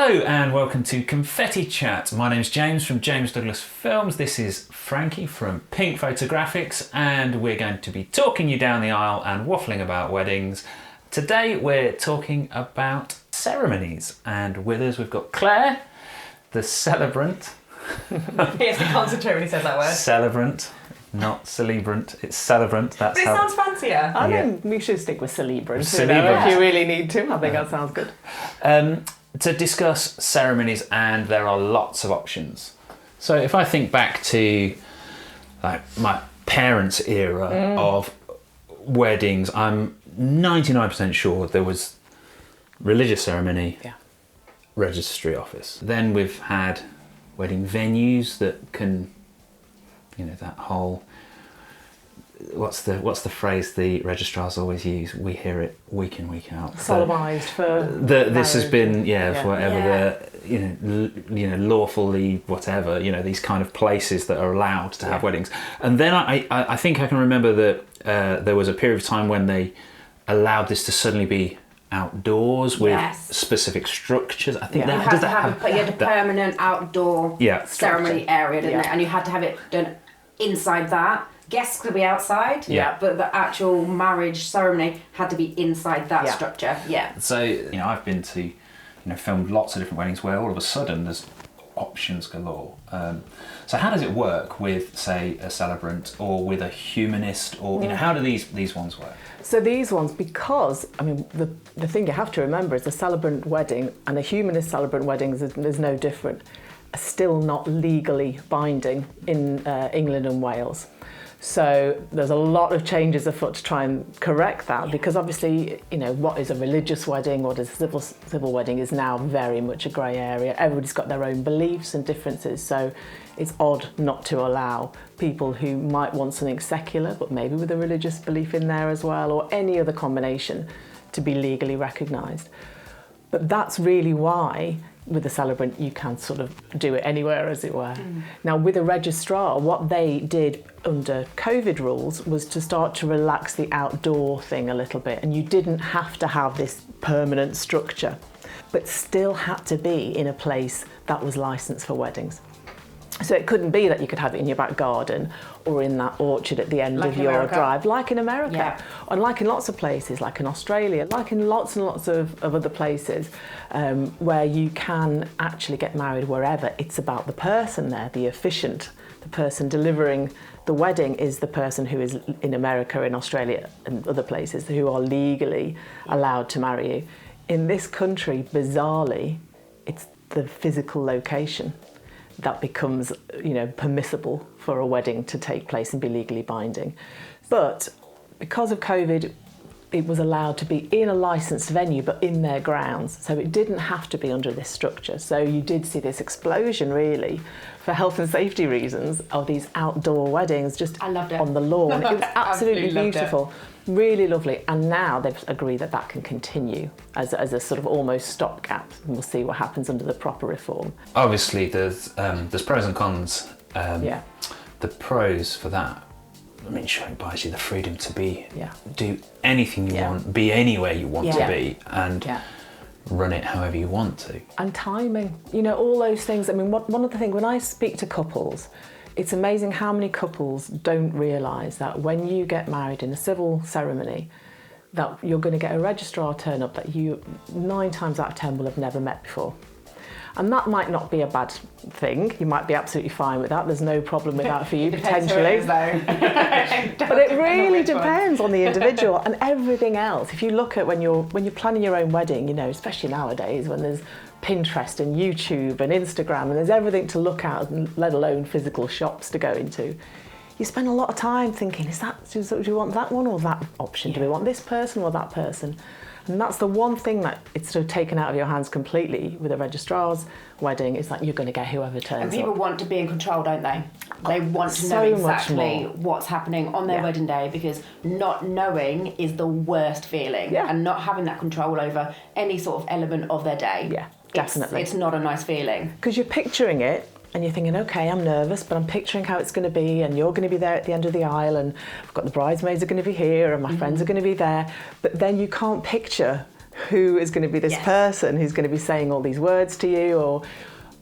Hello and welcome to Confetti Chat. My name's James from James Douglas Films. This is Frankie from Pink Photographics, and we're going to be talking you down the aisle and waffling about weddings. Today we're talking about ceremonies, and with us we've got Claire, the celebrant. He has to concentrate when he says that word. Celebrant, not celebrant. It's celebrant. But it sounds fancier. I think we should stick with celebrant. Celebrant. If you really need to, I think that sounds good. To discuss ceremonies, and there are lots of options. So if I think back to like my parents' era of weddings, I'm 99% sure there was religious ceremony, registry office. Then we've had wedding venues that can, that whole, what's the phrase the registrars always use? We hear it week in, week out. Solemnised for this has been for whatever Yeah. lawfully whatever, these kind of places that are allowed to have weddings. And then I think I can remember that there was a period of time when they allowed this to suddenly be outdoors with specific structures. I think you had a permanent outdoor ceremony area, didn't it? And you had to have it done inside that. Guests could be outside, but the actual marriage ceremony had to be inside that structure. Yeah. So I've been to filmed lots of different weddings where all of a sudden there's options galore. So how does it work with, say, a celebrant or with a humanist, or how do these ones work? So these ones, because the thing you have to remember is a celebrant wedding and a humanist celebrant wedding is no different. Are still not legally binding in England and Wales. So there's a lot of changes afoot to try and correct that, because obviously, what is a religious wedding, what is a civil wedding is now very much a grey area. Everybody's got their own beliefs and differences, so it's odd not to allow people who might want something secular, but maybe with a religious belief in there as well, or any other combination, to be legally recognised. But that's really why with a celebrant you can sort of do it anywhere, as it were. Now with a registrar, what they did under COVID rules was to start to relax the outdoor thing a little bit, and you didn't have to have this permanent structure, but still had to be in a place that was licensed for weddings. So it couldn't be that you could have it in your back garden or in that orchard at the end of your drive, like in America, and like in lots of places, like in Australia, like in lots and lots of other places where you can actually get married wherever. It's about the person there, the officiant, the person delivering the wedding is the person who is in America, in Australia and other places who are legally allowed to marry you. In this country, bizarrely, it's the physical location that becomes, permissible for a wedding to take place and be legally binding. But because of COVID, it was allowed to be in a licensed venue, but in their grounds. So it didn't have to be under this structure. So you did see this explosion, really, for health and safety reasons, of these outdoor weddings just on the lawn. It was absolutely beautiful. Really lovely, and now they've agreed that can continue as a sort of almost stopgap, and we'll see what happens under the proper reform. Obviously, there's pros and cons. The pros for that, sure, it buys you the freedom to do anything you want, be anywhere you want to be, and run it however you want to. And timing, all those things. One of the things when I speak to couples, it's amazing how many couples don't realise that when you get married in a civil ceremony, that you're going to get a registrar turn up that you 9 times out of 10 will have never met before. And that might not be a bad thing. You might be absolutely fine with that. There's no problem with that for you, potentially. But it really depends on the individual and everything else. If you look at when you're planning your own wedding, especially nowadays when there's Pinterest and YouTube and Instagram and there's everything to look at, let alone physical shops to go into, you spend a lot of time thinking, do we want that one or that option? Do we want this person or that person? And that's the one thing that it's sort of taken out of your hands completely with a registrar's wedding. It's like you're going to get whoever turns up. And people want to be in control, don't they? They want to know exactly what's happening on their wedding day, because not knowing is the worst feeling. And not having that control over any sort of element of their day. Yeah, definitely. It's not a nice feeling. Because you're picturing it and you're thinking, okay, I'm nervous, but I'm picturing how it's going to be, and you're going to be there at the end of the aisle, and I've got the bridesmaids are going to be here, and my friends are going to be there. But then you can't picture who is going to be this person who's going to be saying all these words to you, or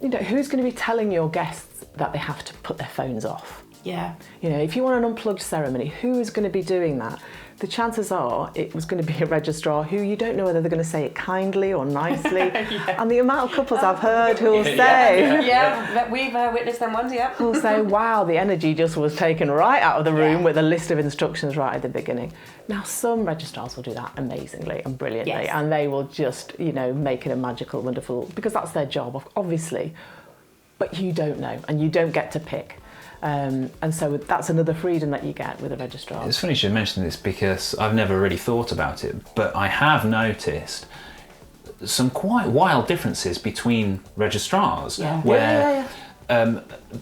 who's going to be telling your guests that they have to put their phones off. Yeah. If you want an unplugged ceremony, who is going to be doing that? The chances are it was going to be a registrar who you don't know whether they're going to say it kindly or nicely. And the amount of couples I've heard who will say... Yeah, we've witnessed them ones, yeah. Who'll say, wow, the energy just was taken right out of the room with a list of instructions right at the beginning. Now, some registrars will do that amazingly and brilliantly, and they will just, make it a magical, wonderful... Because that's their job, obviously. But you don't know, and you don't get to pick. And so that's another freedom that you get with a registrar. It's funny you should mention this because I've never really thought about it, but I have noticed some quite wild differences between registrars. Where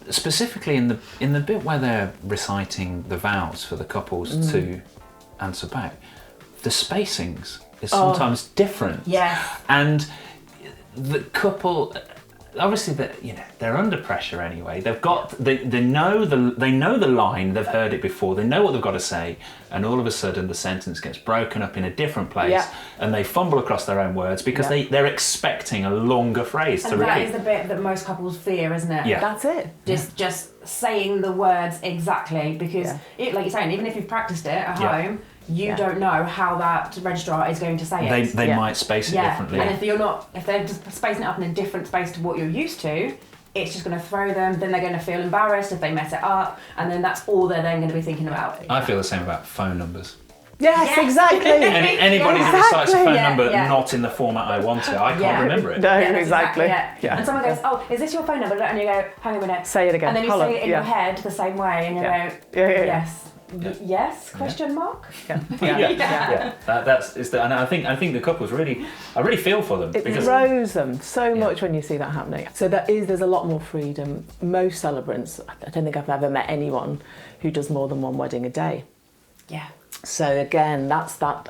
specifically in the bit where they're reciting the vows for the couples to answer back, the spacings is sometimes different. And the couple, obviously they're under pressure anyway. They've got they know the line, they've heard it before, they know what they've got to say, and all of a sudden the sentence gets broken up in a different place and they fumble across their own words because they're expecting a longer phrase to repeat. That is the bit that most couples fear, isn't it? Yeah. That's it. Just saying the words exactly, because like you're saying, even if you've practiced it at home, you don't know how that registrar is going to say it. They might space it differently. And if they're just spacing it up in a different space to what you're used to, it's just going to throw them. Then they're going to feel embarrassed if they mess it up, and then that's all they're then going to be thinking about. I feel the same about phone numbers. Yes, exactly. Anybody that recites a phone number not in the format I want it, I can't remember it. No, exactly. And someone goes, "Oh, is this your phone number?" And you go, "Hang on a minute." Say it again. And then you say it in your head the same way, and you go, "Yes." Yes? Question mark? That's and I think the couples really, I really feel for them. It throws them so much when you see that happening. So there's a lot more freedom. Most celebrants, I don't think I've ever met anyone who does more than one wedding a day. Yeah. So again, that's that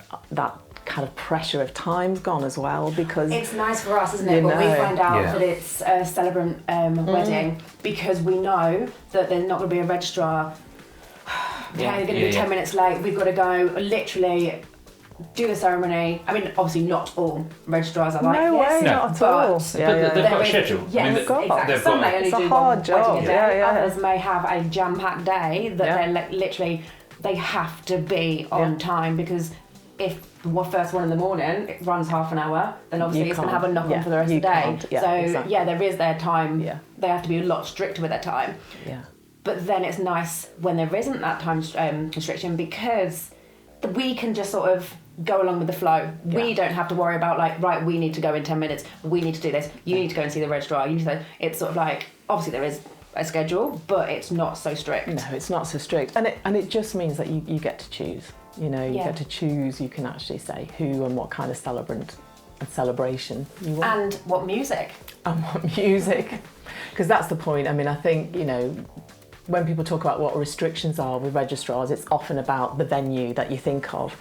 kind of pressure of time's gone as well, because it's nice for us, isn't it, when we find out that it's a celebrant wedding, because we know that there's not going to be a registrar. You're going to be 10 minutes late, we've got to go literally do the ceremony. I mean, obviously not all registrars are like this. No, not at all. But they've got a schedule. Yes, exactly. Some may only do one wedding a day. Others may have a jam-packed day that they're literally, they have to be on time, because if the first one in the morning it runs half an hour, then obviously it's going to have a knock-on for the rest of the day. There is their time. They have to be a lot stricter with their time. But then it's nice when there isn't that time constriction, because we can just sort of go along with the flow. We don't have to worry about right, we need to go in 10 minutes, we need to do this, you need to go and see the registrar, it's sort of like, obviously there is a schedule, but it's not so strict. No, it's not so strict. And it just means that you get to choose. You get to choose, you can actually say who and what kind of celebrant and celebration you want. And what music. Because that's the point. I mean, I think, when people talk about what restrictions are with registrars, it's often about the venue that you think of.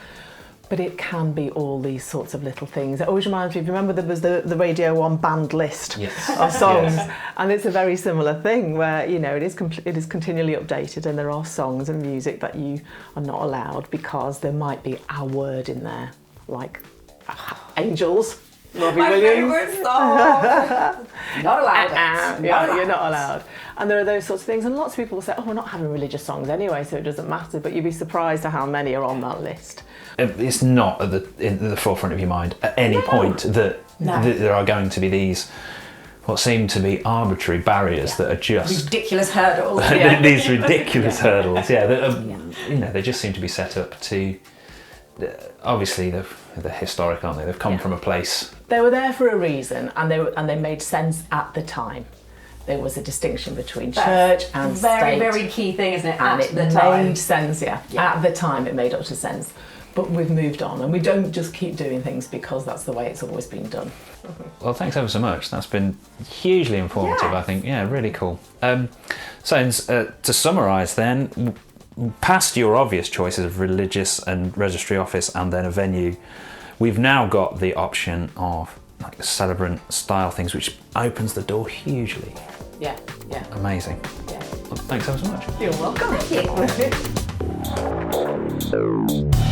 But it can be all these sorts of little things. It always reminds me, if you remember, there was the Radio 1 band list of songs. And it's a very similar thing where, it is continually updated, and there are songs and music that you are not allowed because there might be a word in there, like Angels. Robbie Williams. My favourite song. Not allowed. You're not allowed. And there are those sorts of things. And lots of people will say, we're not having religious songs anyway, so it doesn't matter. But you'd be surprised at how many are on that list. It's not in the forefront of your mind at any point that there are going to be these, what seem to be arbitrary barriers that are just... ridiculous hurdles. These ridiculous hurdles, they just seem to be set up to... Obviously, they're historic, aren't they? They've come from a place. They were there for a reason, and they made sense at the time. There was a distinction between church and state. Very, very key thing, isn't it? And at the time, made sense. At the time, it made utter sense. But we've moved on, and we don't just keep doing things because that's the way it's always been done. Well, thanks ever so much. That's been hugely informative. I think. Yeah, really cool. So to summarise, then. Past your obvious choices of religious and registry office and then a venue, we've now got the option of like celebrant style things, which opens the door hugely. Yeah. Amazing. Yeah. Well, thanks ever so much. You're welcome. Thank you.